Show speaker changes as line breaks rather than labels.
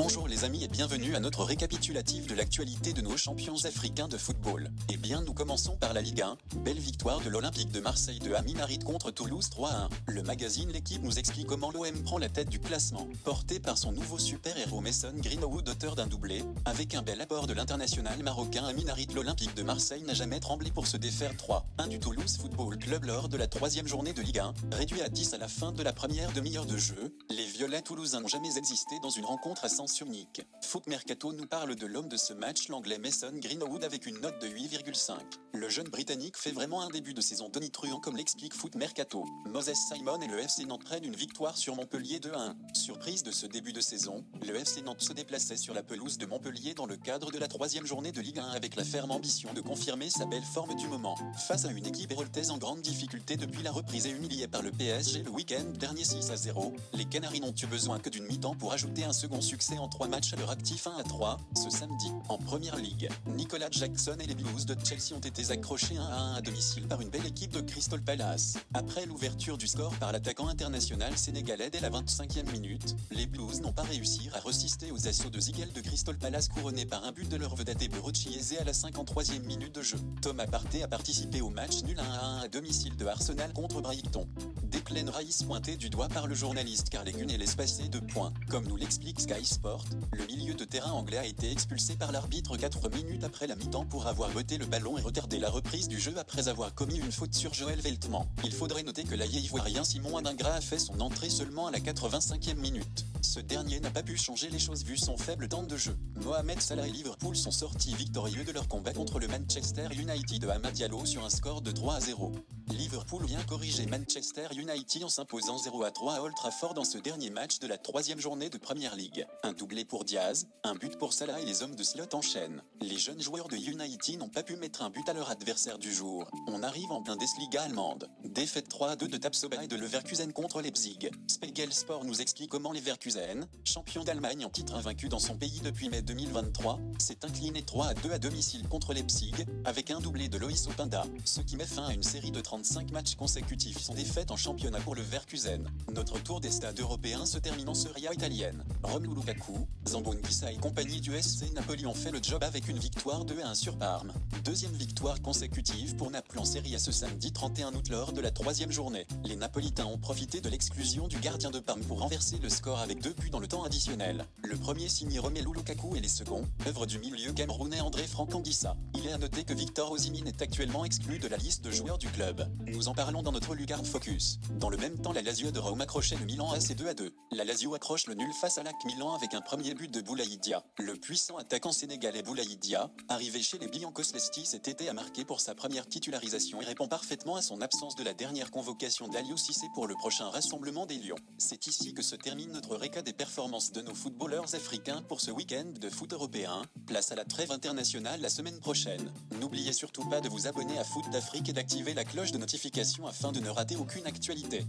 Bonjour les amis et bienvenue à notre récapitulatif de l'actualité de nos champions africains de football. Eh bien nous commençons par la Ligue 1, belle victoire de l'Olympique de Marseille de Aminarit contre Toulouse 3-1. Le magazine L'équipe nous explique comment l'OM prend la tête du classement. Porté par son nouveau super-héros Mason Greenwood, auteur d'un doublé, avec un bel apport de l'international marocain Aminarit, l'Olympique de Marseille n'a jamais tremblé pour se défaire 3-1 du Toulouse Football Club lors de la troisième journée de Ligue 1, réduit à 10 à la fin de la première demi-heure de jeu. Les Violets toulousains n'ont jamais existé dans une rencontre à sens unique. Foot Mercato nous parle de l'homme de ce match, l'anglais Mason Greenwood, avec une note de 8,5. Le jeune britannique fait vraiment un début de saison tonitruant comme l'explique Foot Mercato. Moses Simon et le FC Nantes prennent une victoire sur Montpellier 2-1. Surprise de ce début de saison, le FC Nantes se déplaçait sur la pelouse de Montpellier dans le cadre de la troisième journée de Ligue 1 avec la ferme ambition de confirmer sa belle forme du moment. Face à une équipe héroltaise en grande difficulté depuis la reprise et humiliée par le PSG le week-end dernier 6-0, les Canaries n'ont eu besoin que d'une mi-temps pour ajouter un second succès en 3 matchs à leur actif 1-3, ce samedi. En Première Ligue, Nicolas Jackson et les Blues de Chelsea ont été accrochés 1-1 à domicile par une belle équipe de Crystal Palace. Après l'ouverture du score par l'attaquant international sénégalais dès la 25e minute, les Blues n'ont pas réussi à résister aux assauts de Ziguel de Crystal Palace, couronné par un but de leur vedette Eberechi Eze à la 53e minute de jeu. Thomas Partey a participé au match nul 1-1 à domicile de Arsenal contre Brighton. Declan Rice pointé du doigt par le journaliste car les Gunners laissent passer 2 points. Comme nous l'explique Sky Sport, le milieu de terrain anglais a été expulsé par l'arbitre 4 minutes après la mi-temps pour avoir boté le ballon et retardé la reprise du jeu après avoir commis une faute sur Joël Veltman. Il faudrait noter que l'ailier ivoirien Simon Adingra a fait son entrée seulement à la 85e minute. Ce dernier n'a pas pu changer les choses vu son faible temps de jeu. Mohamed Salah et Liverpool sont sortis victorieux de leur combat contre le Manchester United de Amad Diallo sur un score de 3-0. Liverpool vient corriger Manchester United en s'imposant 0-3 à Old Trafford dans ce dernier match de la troisième journée de Premier League. Un doublé pour Diaz, un but pour Salah et les hommes de Slot enchaînent. Les jeunes joueurs de United n'ont pas pu mettre un but à leur adversaire du jour. On arrive en Bundesliga allemande. Défaite 3-2 de Tapsoba et de Leverkusen contre Leipzig. Spiegel Sport nous explique comment Leverkusen, champion d'Allemagne en titre invaincu dans son pays depuis mai 2023, s'est incliné 3-2 à domicile contre Leipzig, avec un doublé de Loïs Openda, ce qui met fin à une série de 35 matchs consécutifs sans défaite en championnat pour le Leverkusen. Notre tour des stades européens se termine en Serie A italienne. Romelu Lukaku, Zambon-Guissa et compagnie du SC Napoli ont fait le job avec une victoire 2-1 sur Parme. Deuxième victoire consécutive pour Naples en Serie A ce samedi 31 août lors de la troisième journée. Les Napolitains ont profité de l'exclusion du gardien de Parme pour renverser le score avec 2 buts dans le temps additionnel. Le premier signé Romelu Lukaku et les seconds, œuvre du milieu camerounais André Franck-Anguissa. Il est à noter que Victor Osimhen est actuellement exclu de la liste de joueurs du club. Nous en parlons dans notre Lugard Focus. Dans le même temps, la Lazio de Rome accrochait le Milan AC 2-2. La Lazio accroche le nul face à l'AC Milan avec un premier but de Boulaye Dia. Le puissant attaquant sénégalais Boulaye Dia, arrivé chez les Biancocelesti cet été, a marqué pour sa première titularisation et répond parfaitement à son absence de la dernière convocation d'Aliou Cissé pour le prochain rassemblement des Lions. C'est ici que se termine notre récap des performances de nos footballeurs africains pour ce week-end de foot européen. Place à la trêve internationale la semaine prochaine. N'oubliez surtout pas de vous abonner à Foot d'Afrique et d'activer la cloche de notification afin de ne rater aucune actualité.